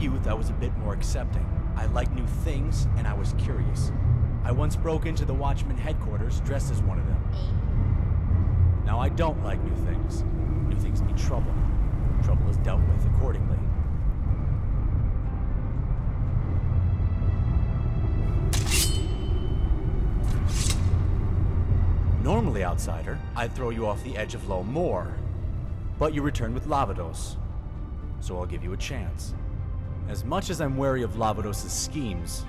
youth, I was a bit more accepting. I liked new things, and I was curious. I once broke into the Watchman headquarters dressed as one of them. Now, I don't like new things. New things mean trouble. Trouble is dealt with accordingly. Normally, outsider, I'd throw you off the edge of low more. But you returned with Lavados, so I'll give you a chance. As much as I'm wary of Lavados' schemes,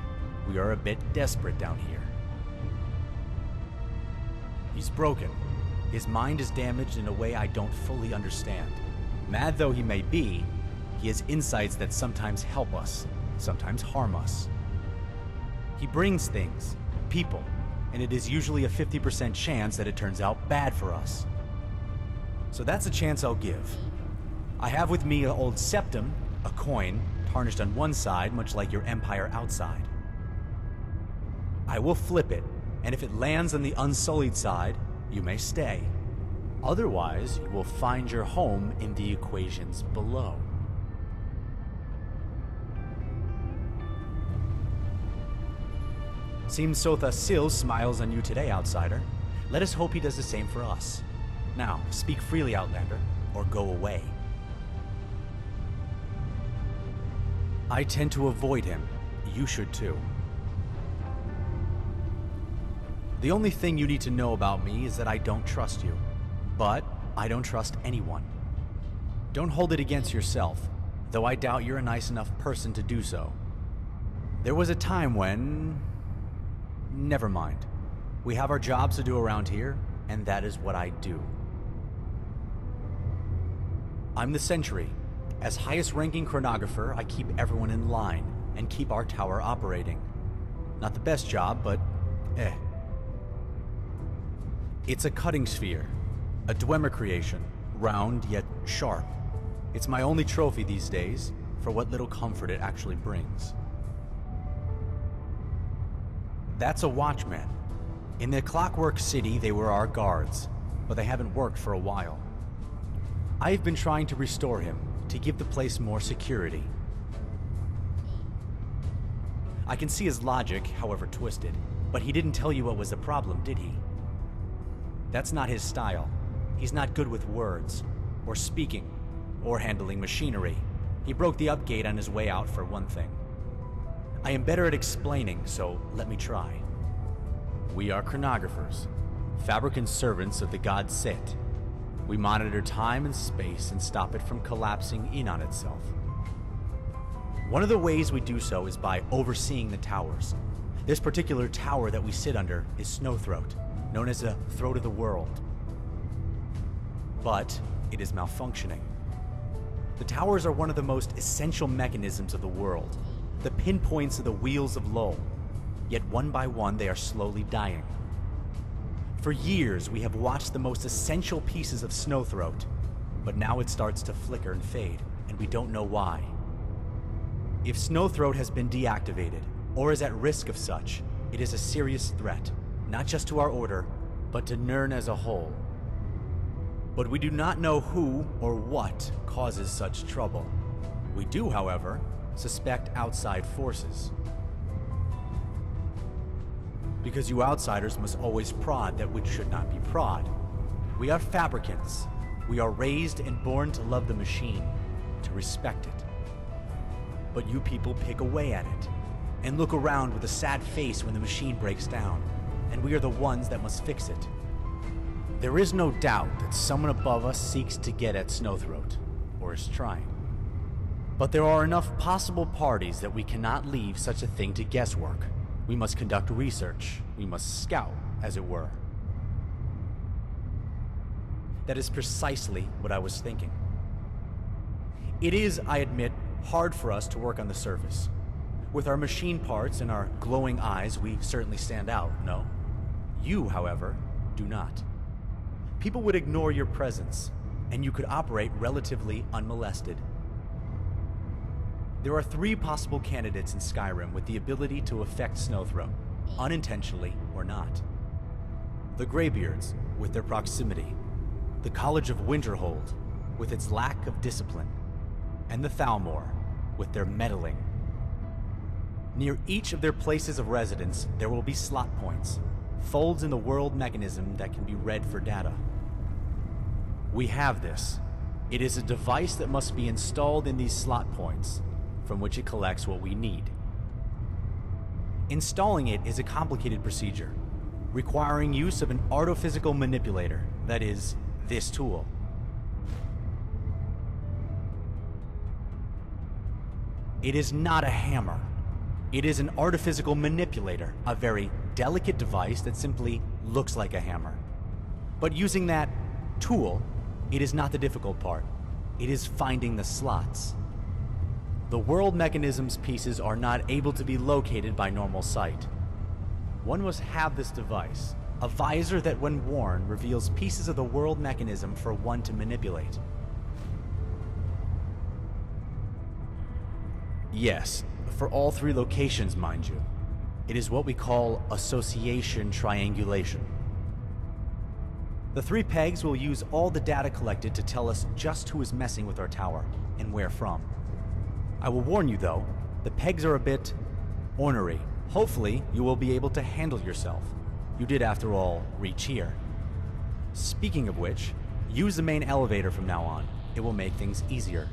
we are a bit desperate down here. He's broken. His mind is damaged in a way I don't fully understand. Mad though he may be, he has insights that sometimes help us, sometimes harm us. He brings things, people, and it is usually a 50% chance that it turns out bad for us. So that's a chance I'll give. I have with me an old septum, a coin, tarnished on one side, much like your empire outside. I will flip it, and if it lands on the unsullied side, you may stay. Otherwise, you will find your home in the equations below. Seems Sotha Sil smiles on you today, outsider. Let us hope he does the same for us. Now, speak freely, Outlander, or go away. I tend to avoid him. You should too. The only thing you need to know about me is that I don't trust you. But I don't trust anyone. Don't hold it against yourself, though I doubt you're a nice enough person to do so. There was a time when... Never mind. We have our jobs to do around here, and that is what I do. I'm the Sentry. As highest-ranking chronographer, I keep everyone in line and keep our tower operating. Not the best job, but It's a cutting sphere, a Dwemer creation, round yet sharp. It's my only trophy these days, for what little comfort it actually brings. That's a Watchman. In the Clockwork City, they were our guards, but they haven't worked for a while. I've been trying to restore him, to give the place more security. I can see his logic, however twisted, but he didn't tell you what was the problem, did he? That's not his style. He's not good with words, or speaking, or handling machinery. He broke the upgate on his way out, for one thing. I am better at explaining, so let me try. We are chronographers, fabricant servants of the god Set. We monitor time and space and stop it from collapsing in on itself. One of the ways we do so is by overseeing the towers. This particular tower that we sit under is Snowthroat, known as the Throat of the World. But it is malfunctioning. The towers are one of the most essential mechanisms of the world, the pinpoints of the wheels of Lowell, yet one by one they are slowly dying. For years we have watched the most essential pieces of Snowthroat, but now it starts to flicker and fade, and we don't know why. If Snowthroat has been deactivated, or is at risk of such, it is a serious threat, not just to our order, but to Nirn as a whole. But we do not know who or what causes such trouble. We do, however, suspect outside forces. Because you outsiders must always prod that which should not be prod. We are fabricants. We are raised and born to love the machine, to respect it. But you people pick away at it, and look around with a sad face when the machine breaks down, and we are the ones that must fix it. There is no doubt that someone above us seeks to get at Snowthroat, or is trying. But there are enough possible parties that we cannot leave such a thing to guesswork. We must conduct research. We must scout, as it were. That is precisely what I was thinking. It is, I admit, hard for us to work on the surface. With our machine parts and our glowing eyes, we certainly stand out, no? You, however, do not. People would ignore your presence, and you could operate relatively unmolested. There are 3 possible candidates in Skyrim with the ability to affect Snowthroat, unintentionally or not. The Greybeards, with their proximity, the College of Winterhold, with its lack of discipline, and the Thalmor, with their meddling. Near each of their places of residence, there will be slot points, folds in the world mechanism that can be read for data. We have this. It is a device that must be installed in these slot points, from which it collects what we need. Installing it is a complicated procedure, requiring use of an artophysical manipulator, that is, this tool. It is not a hammer. It is an artophysical manipulator, a very delicate device that simply looks like a hammer. But using that tool, it is not the difficult part. It is finding the slots. The world mechanism's pieces are not able to be located by normal sight. One must have this device, a visor that when worn reveals pieces of the world mechanism for one to manipulate. Yes, for all 3 locations, mind you. It is what we call association triangulation. The 3 pegs will use all the data collected to tell us just who is messing with our tower and where from. I will warn you though, the pegs are a bit ornery. Hopefully, you will be able to handle yourself. You did, after all, reach here. Speaking of which, use the main elevator from now on. It will make things easier.